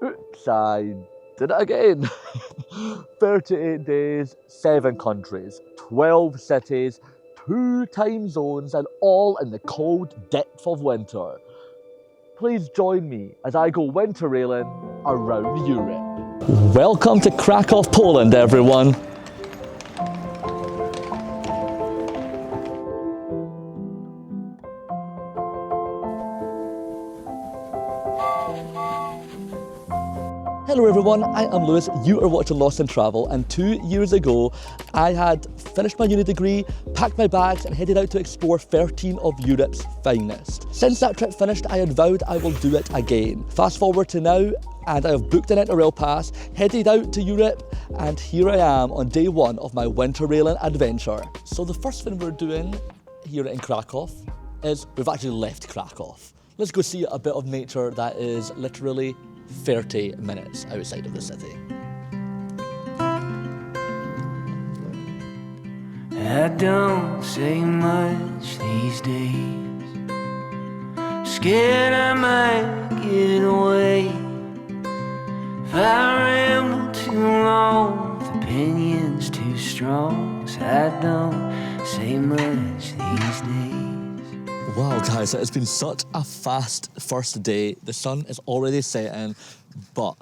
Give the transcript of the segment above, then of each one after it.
Oops, I did it again. 38 days, 7 countries, 12 cities, 2 time zones, and all in the cold depth of winter. Please join me as I go winterrailing around Europe. Welcome to Krakow, Poland, everyone. Hello everyone, I am Lewis, you are watching Lost in Travel, and 2 years ago I had finished my uni degree, packed my bags and headed out to explore 13 of Europe's finest. Since that trip finished, I had vowed I will do it again. Fast forward to now, and I have booked an Interrail pass, headed out to Europe, and here I am on day 1 of my Winterrailing adventure. So the first thing we're doing here in Krakow is we've actually left Krakow. Let's go see a bit of nature that is literally 30 minutes outside of the city. I don't say much these days, scared I might get away. If I ramble too long, the opinion's too strong, so I don't say much these days. Wow guys, it's been such a fast first day. The sun is already setting, but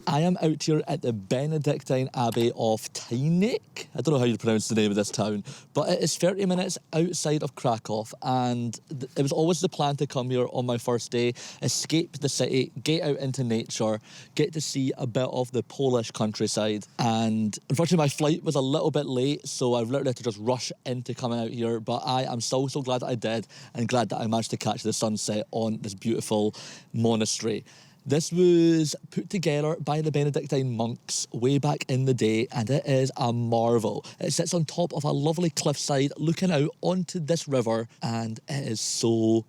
I am out here at the Benedictine Abbey of Tyniec. I don't know how you pronounce the name of this town, but it is 30 minutes outside of Krakow, and it was always the plan to come here on my first day, escape the city, get out into nature, get to see a bit of the Polish countryside. And unfortunately my flight was a little bit late, so I've literally had to just rush into coming out here, but I am so glad that I did, and glad that I managed to catch the sunset on this beautiful monastery. This was put together by the Benedictine monks way back in the day, and it is a marvel. It sits on top of a lovely cliffside looking out onto this river, and it is so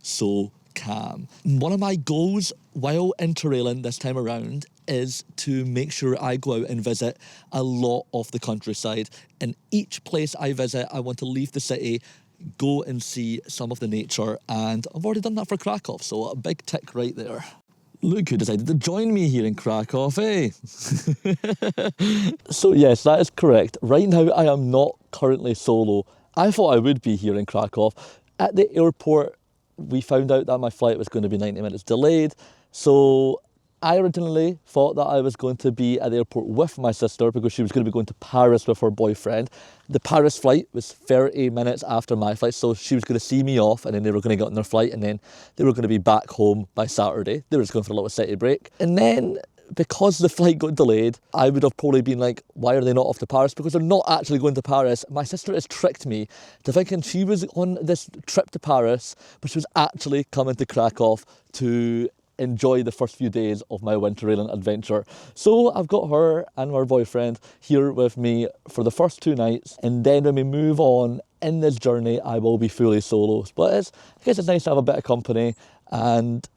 calm. One of my goals while interrailing this time around is to make sure I go out and visit a lot of the countryside. In each place I visit, I want to leave the city, go and see some of the nature, and I've already done that for Krakow, so a big tick right there. Look who decided to join me here in Krakow, eh? So yes, that is correct. Right now I am not currently solo. I thought I would be here in Krakow. At the airport, we found out that my flight was going to be 90 minutes delayed. So I originally thought that I was going to be at the airport with my sister because she was going to be going to Paris with her boyfriend. The Paris flight was 30 minutes after my flight, so she was going to see me off and then they were going to get on their flight and then they were going to be back home by Saturday. They were just going for a little city break. And then because the flight got delayed, I would have probably been like, why are they not off to Paris? Because they're not actually going to Paris. My sister has tricked me to thinking she was on this trip to Paris, but she was actually coming to Krakow to enjoy the first few days of my Winterrailing adventure. So I've got her and her boyfriend here with me for the first 2 nights, and then when we move on in this journey, I will be fully solo. But I guess it's nice to have a bit of company and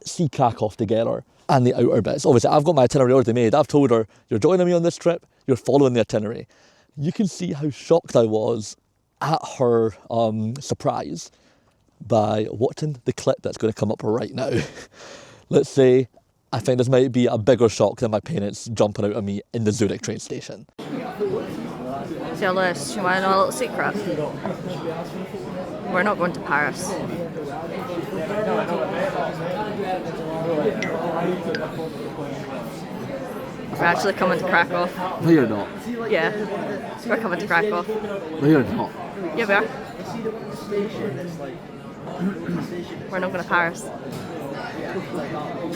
see Krakow together and the outer bits. Obviously, I've got my itinerary already made. I've told her, you're joining me on this trip, you're following the itinerary. You can see how shocked I was at her surprise by watching the clip that's going to come up right now. Let's say I think this might be a bigger shock than my parents jumping out of me in the Zurich train station. So Lewis, you want to know a little secret? We're not going to Paris. We're actually coming to Krakow. No, you're not. Yeah, we're coming to Krakow. No, you're not. Yeah, we are. We're not going to Paris.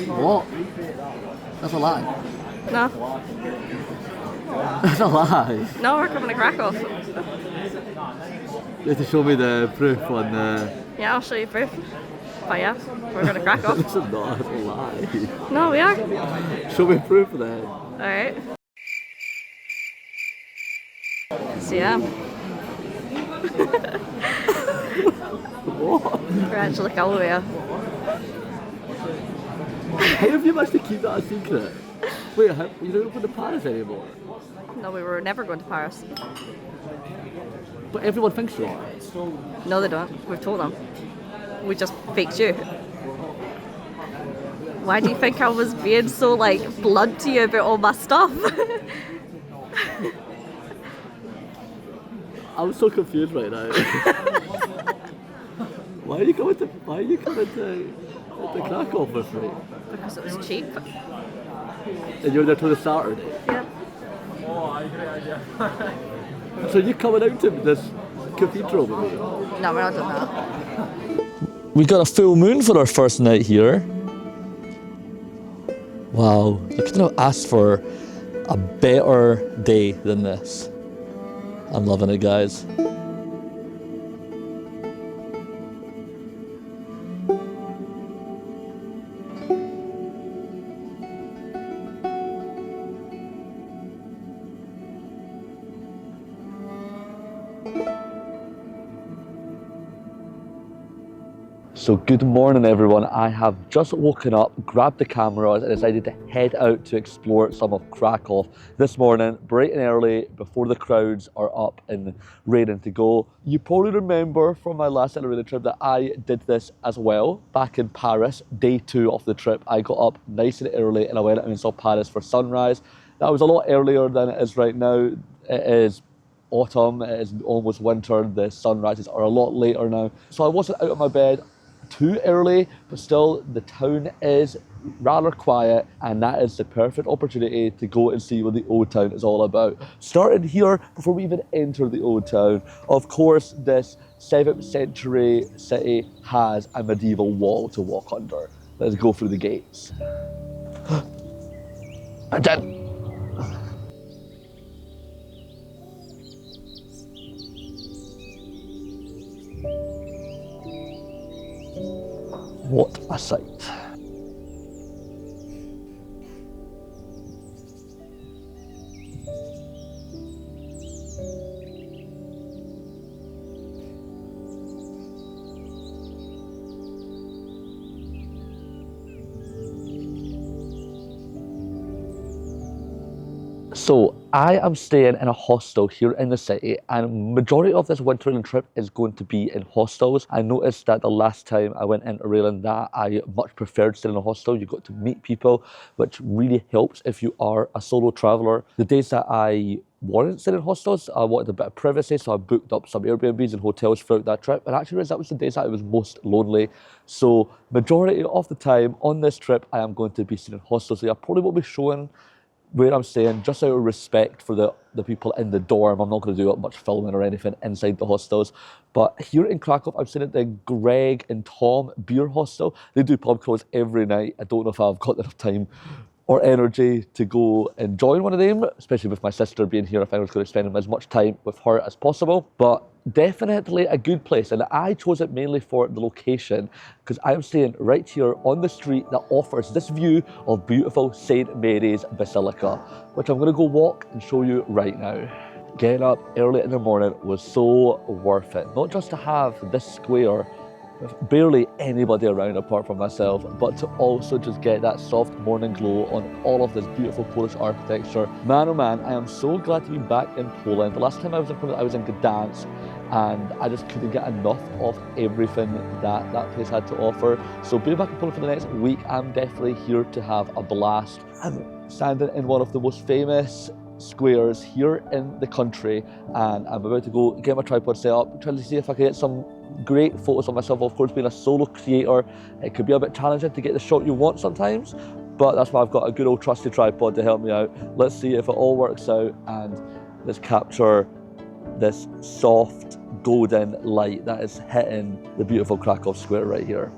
What? That's a lie. No. That's a lie. No, we're coming to Krakow. You have to show me the proof on the... Yeah, I'll show you proof. But yeah, we're going to Krakow. This is not a lie. No, we are. Show me proof of that. Alright. So yeah. What? We're actually Galway. How have you managed to keep that a secret? Wait, you're not going to Paris anymore? No, we were never going to Paris. But everyone thinks you are. No, they don't. We've told them. We just faked you. Why do you think I was being so like blunt to you about all my stuff? I'm so confused right now. Why are you coming to Krakow for free? Because it was cheap. And you're there till the Saturday. Yep. So you're coming out to this cathedral with me? No, we're not doing that. We got a full moon for our first night here. Wow, you couldn't have asked for a better day than this. I'm loving it, guys. So good morning everyone, I have just woken up, grabbed the cameras and decided to head out to explore some of Krakow this morning, bright and early, before the crowds are up and ready to go. You probably remember from my last Interrail trip that I did this as well, back in Paris, day 2 of the trip. I got up nice and early and I went out and saw Paris for sunrise. That was a lot earlier than it is right now. It is autumn, it is almost winter, the sunrises are a lot later now. So I wasn't out of my bed too early, but still the town is rather quiet and that is the perfect opportunity to go and see what the old town is all about. Starting here before we even enter the old town, of course this 7th century city has a medieval wall to walk under. Let's go through the gates. I'm done. What a sight. So I am staying in a hostel here in the city and majority of this Winterrailing trip is going to be in hostels. I noticed that the last time I went Interrailing that I much preferred staying in a hostel. You got to meet people, which really helps if you are a solo traveller. The days that I wasn't staying in hostels, I wanted a bit of privacy, so I booked up some Airbnbs and hotels throughout that trip, and actually that was the days that I was most lonely. So majority of the time on this trip I am going to be staying in hostels, so I probably won't be showing where I'm staying, just out of respect for the people in the dorm. I'm not going to do much filming or anything inside the hostels. But here in Krakow, I'm staying at the Greg and Tom beer hostel. They do pub crawls every night. I don't know if I've got enough time or energy to go and join one of them, especially with my sister being here. I was going to spend as much time with her as possible. But definitely a good place, and I chose it mainly for the location because I am staying right here on the street that offers this view of beautiful St. Mary's Basilica, which I'm going to go walk and show you right now. Getting up early in the morning was so worth it, not just to have this square with barely anybody around apart from myself, but to also just get that soft morning glow on all of this beautiful Polish architecture. Man, oh man, I am so glad to be back in Poland. The last time I was in Poland, I was in Gdansk, and I just couldn't get enough of everything that that place had to offer. So being back in Poland for the next week, I'm definitely here to have a blast. I'm standing in one of the most famous squares here in the country, and I'm about to go get my tripod set up, trying to see if I can get some great photos of myself. Of course, being a solo creator, it could be a bit challenging to get the shot you want sometimes, but that's why I've got a good old trusty tripod to help me out. Let's see if it all works out, and let's capture this soft golden light that is hitting the beautiful Krakow square right here.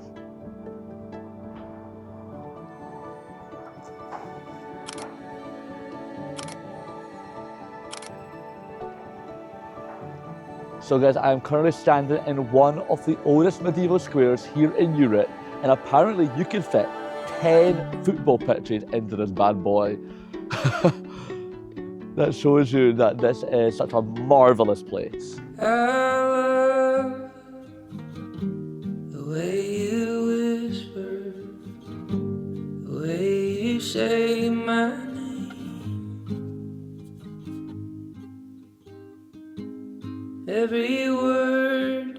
So guys, I am currently standing in one of the oldest medieval squares here in Europe, and apparently you can fit 10 football pitches into this bad boy. That shows you that this is such a marvellous place. I love the way you whisper, the way you say my name. Every word,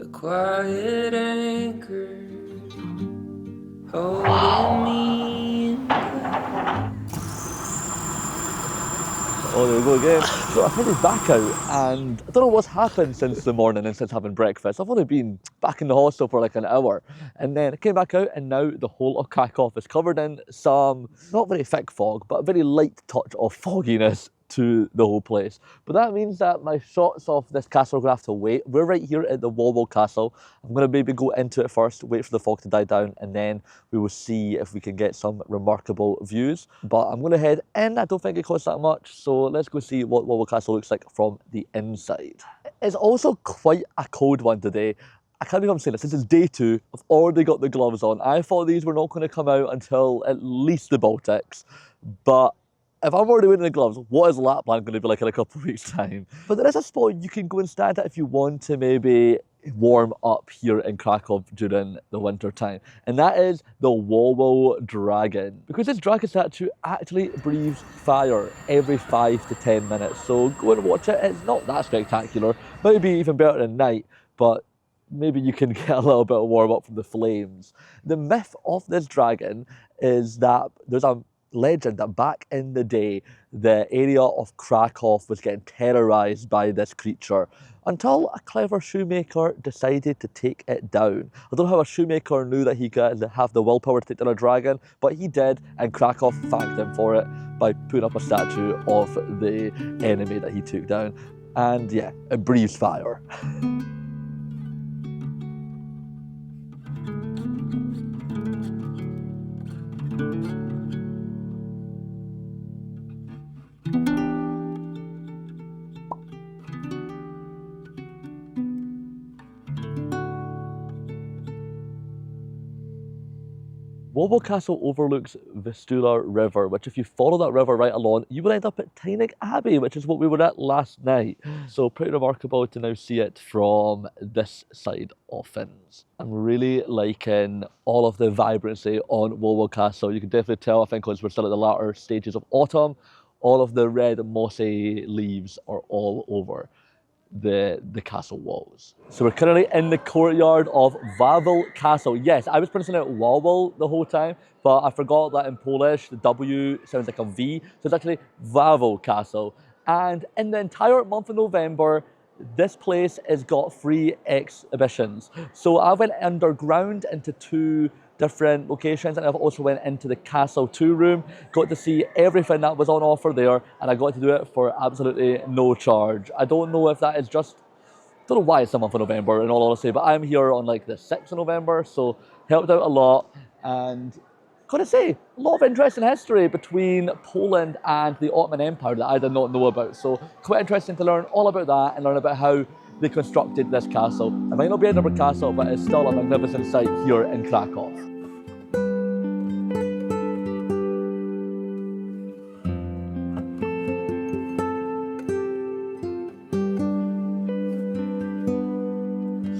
a quiet anchor, me in Oh, there we go again. So I've headed back out and I don't know what's happened since the morning and since having breakfast. I've only been back in the hostel for like an hour and then I came back out and now the whole of Krakow is covered in some, not very thick fog, but a very light touch of fogginess to the whole place. But that means that my shots of this castle are going to have to wait. We're right here at the Wawel Castle. I'm going to maybe go into it first, wait for the fog to die down, and then we will see if we can get some remarkable views. But I'm going to head in. I don't think it costs that much, so let's go see what Wawel Castle looks like from the inside. It's also quite a cold one today. I can't believe I'm saying this. This is day 2. I've already got the gloves on. I thought these were not going to come out until at least the Baltics, but if I'm already wearing the gloves, what is Lapland going to be like in a couple of weeks' time? But there is a spot you can go and stand at if you want to maybe warm up here in Krakow during the winter time. And that is the Wawel Dragon. Because this dragon statue actually breathes fire every 5 to 10 minutes. So go and watch it. It's not that spectacular. Maybe even better at night, but maybe you can get a little bit of warm up from the flames. The myth of this dragon is that there's a legend that back in the day, the area of Krakow was getting terrorized by this creature until a clever shoemaker decided to take it down. I don't know how a shoemaker knew that he could have the willpower to take down a dragon, but he did, and Krakow thanked him for it by putting up a statue of the enemy that he took down. And yeah, it breathes fire. Wawel Castle overlooks Vistula River, which if you follow that river right along, you will end up at Tyniec Abbey, which is what we were at last night. So pretty remarkable to now see it from this side of things. I'm really liking all of the vibrancy on Wawel Castle. You can definitely tell, I think, because we're still at the latter stages of autumn, all of the red mossy leaves are all over the castle walls. So we're currently in the courtyard of Wawel Castle. Yes, I was pronouncing it Wawel the whole time, but I forgot that in Polish the W sounds like a V, so it's actually Wawel Castle. And in the entire month of November, this place has got free exhibitions. So I went underground into 2 different locations, and I've also went into the Castle 2 room, got to see everything that was on offer there, and I got to do it for absolutely no charge. I don't know if that is just, don't know why it's the month of November in all honesty, but I'm here on like the 6th of November, so helped out a lot. And gotta say, a lot of interesting history between Poland and the Ottoman Empire that I did not know about. So quite interesting to learn all about that and learn about how they constructed this castle. It might not be Edinburgh Castle, but it's still a magnificent sight here in Krakow.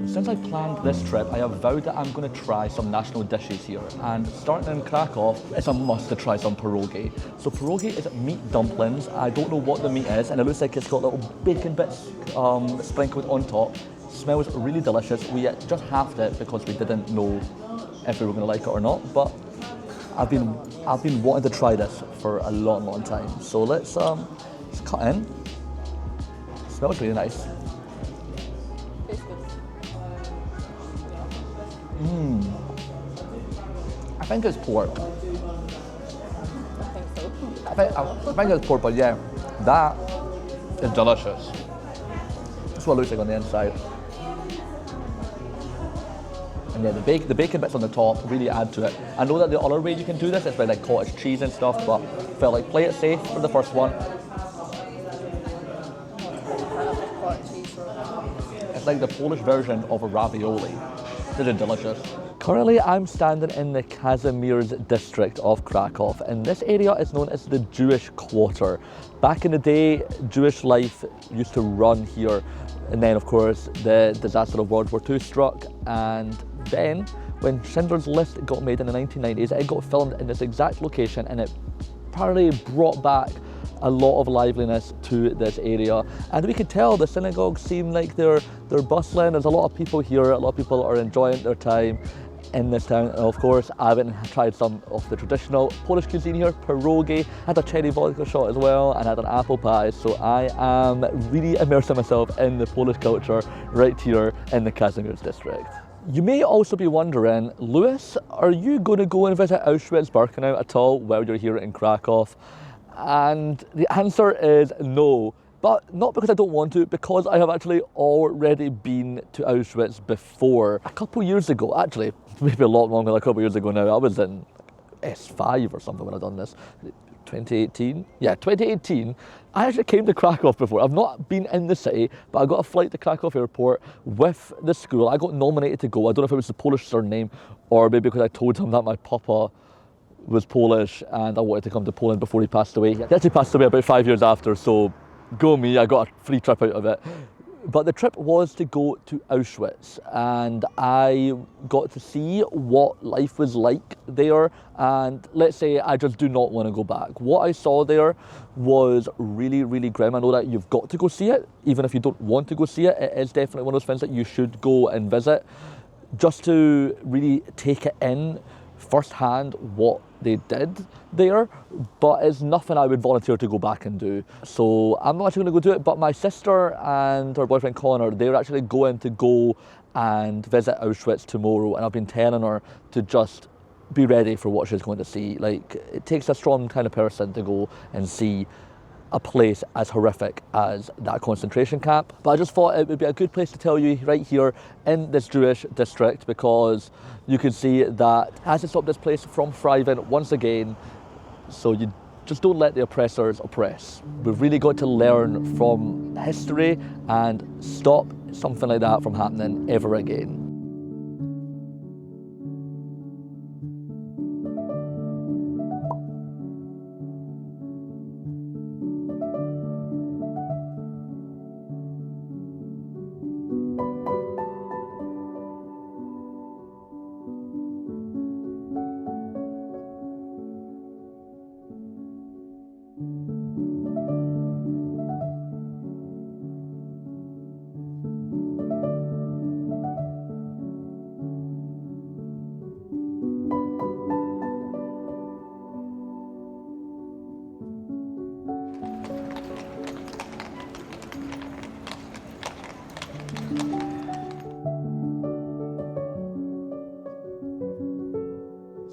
Since I planned this trip, I have vowed that I'm going to try some national dishes here. And starting in Krakow, it's a must to try some pierogi. So pierogi is meat dumplings. I don't know what the meat is, and it looks like it's got little bacon bits sprinkled on top. Smells really delicious. We just halved it because we didn't know if we were going to like it or not. But I've been wanting to try this for a long time. So let's cut in. Smells really nice. I think it's pork. I think so. I think it's pork, but yeah, that is delicious. That's what it looks like on the inside. And yeah, the bacon bits on the top really add to it. I know that the other way you can do this is by like cottage cheese and stuff, but felt like play it safe for the first one. It's like the Polish version of a ravioli. This is delicious. Currently, I'm standing in the Kazimierz district of Krakow, and this area is known as the Jewish Quarter. Back in the day, Jewish life used to run here, and then of course the disaster of World War II struck, and then when Schindler's List got made in the 1990s, it got filmed in this exact location, and it apparently brought back a lot of liveliness to this area. And we could tell the synagogues seem like they're bustling. There's a lot of people here, a lot of people are enjoying their time. in this town. And of course, I went and tried some of the traditional Polish cuisine here, pierogi, had a cherry vodka shot as well, and had an apple pie. So I am really immersing myself in the Polish culture right here in the Kazimierz district. You may also be wondering, Lewis, are you going to go and visit Auschwitz-Birkenau at all while you're here in Krakow? And the answer is no. But not because I don't want to, because I have actually already been to Auschwitz before. A couple years ago, actually, maybe a lot longer than a couple years ago now. I was in S5 or something when I done this. 2018? Yeah, 2018. I actually came to Krakow before. I've not been in the city, but I got a flight to Krakow airport with the school. I got nominated to go. I don't know if it was the Polish surname or maybe because I told him that my papa was Polish and I wanted to come to Poland before he passed away. He actually passed away about 5 years after, so go me, I got a free trip out of it. But the trip was to go to Auschwitz, and I got to see what life was like there. And let's say I just do not want to go back. What I saw there was really, really grim. I know that you've got to go see it, even if you don't want to go see it. It is definitely one of those things that you should go and visit, just to really take it in firsthand what they did there, but it's nothing I would volunteer to go back and do. So I'm not actually going to go do it, but my sister and her boyfriend Connor, they're actually going to go and visit Auschwitz tomorrow, and I've been telling her to just be ready for what she's going to see. Like, it takes a strong kind of person to go and see a place as horrific as that concentration camp. But I just thought it would be a good place to tell you right here in this Jewish district, because you can see that it has to stop this place from thriving once again. So you just don't let the oppressors oppress. We've really got to learn from history and stop something like that from happening ever again.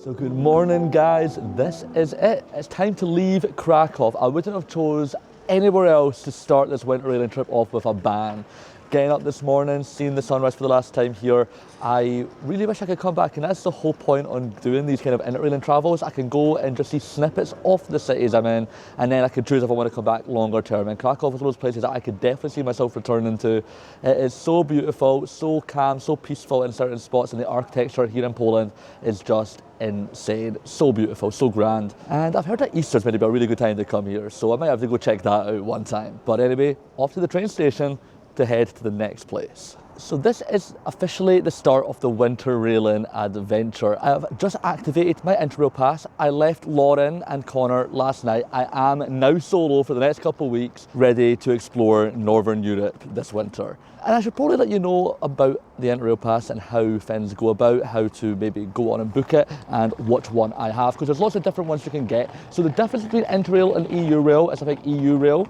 So good morning, guys. This is it. It's time to leave Krakow. I wouldn't have chose anywhere else to start this Winterrailing trip off with a bang. Getting up this morning, seeing the sunrise for the last time here, I really wish I could come back, and that's the whole point on doing these kind of Interrailing travels. I can go and just see snippets of the cities I'm in, and then I can choose if I want to come back longer term. And Krakow is one of those places that I could definitely see myself returning to. It is so beautiful, so calm, so peaceful in certain spots, and the architecture here in Poland is just insane. So beautiful, so grand. And I've heard that Easter's meant to be a really good time to come here, so I might have to go check that out one time. But anyway, off to the train station to head to the next place. So this is officially the start of the Winterrailing adventure. I have just activated my Interrail pass. I left Lauren and Connor last night. I am now solo for the next couple of weeks, ready to explore Northern Europe this winter. And I should probably let you know about the Interrail pass and how things go about, how to maybe go on and book it, and which one I have, because there's lots of different ones you can get. So the difference between Interrail and Eurail is, I think, Eurail,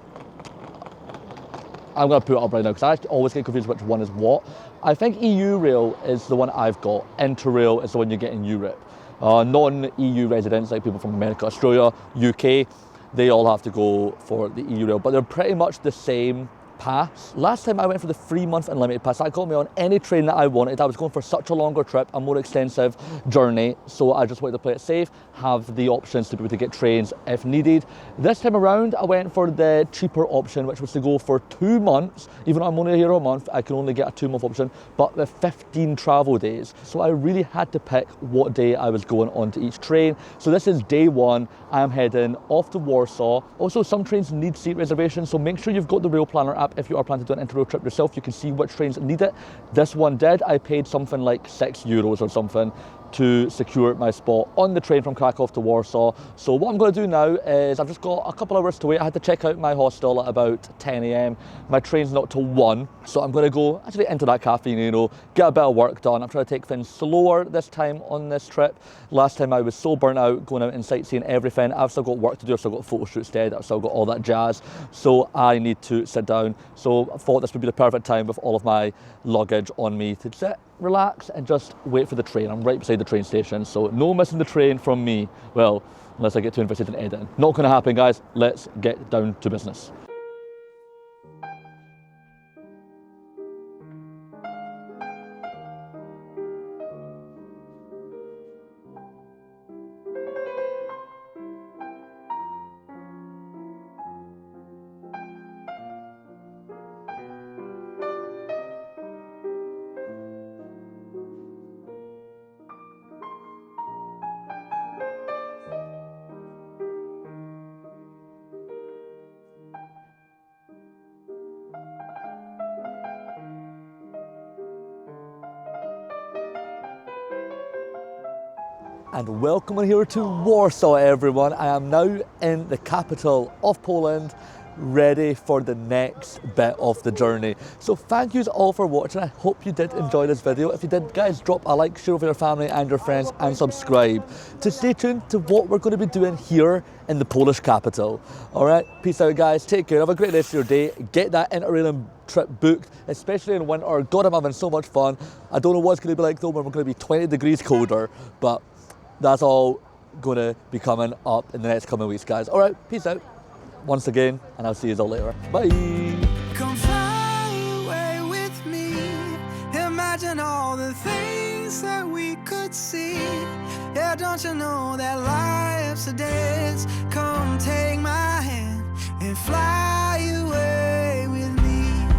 I'm going to put it up right now because I always get confused which one is what. I think Eurail is the one I've got. Interrail is the one you get in Europe. Non-EU residents, like people from America, Australia, UK, they all have to go for the Eurail, but they're pretty much the same pass. Last time I went for the 3-month unlimited pass. That got me on any train that I wanted. I was going for such a longer trip, a more extensive journey, so I just wanted to play it safe, have the options to be able to get trains if needed. This time around, I went for the cheaper option, which was to go for 2 months. Even though I'm only here a month, I can only get a 2-month option, but with 15 travel days. So I really had to pick what day I was going onto each train. So this is day 1. I am heading off to Warsaw. Also, some trains need seat reservations, so make sure you've got the Rail Planner app. If you are planning to do an Interrail trip yourself, you can see which trains need it. This one did. I paid something like €6 or something. to secure my spot on the train from Krakow to Warsaw. So what I'm going to do now is I've just got a couple hours to wait. I had to check out my hostel at about 10 a.m. My train's not till 1, so I'm going to go actually into that cafe, you know, get a bit of work done. I'm trying to take things slower this time on this trip. Last time I was so burnt out going out and sightseeing everything. I've still got work to do. I've still got photo shoots to edit. I've still got all that jazz. So I need to sit down. So I thought this would be the perfect time with all of my luggage on me to sit, relax and just wait for the train. I'm right beside the train station, so no missing the train from me. Well, unless I get too invested in editing. Not going to happen, guys. Let's get down to business. And welcome here to Warsaw, everyone. I am now in the capital of Poland, ready for the next bit of the journey. So thank you all for watching. I hope you did enjoy this video. If you did, guys, drop a like, share with your family and your friends, and subscribe to stay tuned to what we're going to be doing here in the Polish capital. All right, peace out, guys. Take care. Have a great rest of your day. Get that Interrailing trip booked, especially in winter. God, I'm having so much fun. I don't know what it's going to be like though when we're going to be 20 degrees colder, but that's all going to be coming up in the next coming weeks, guys. All right, peace out once again, and I'll see you all later. Bye. Come fly away with me. Imagine all the things that we could see. Yeah, don't you know that life's a dance? Come take my hand and fly away.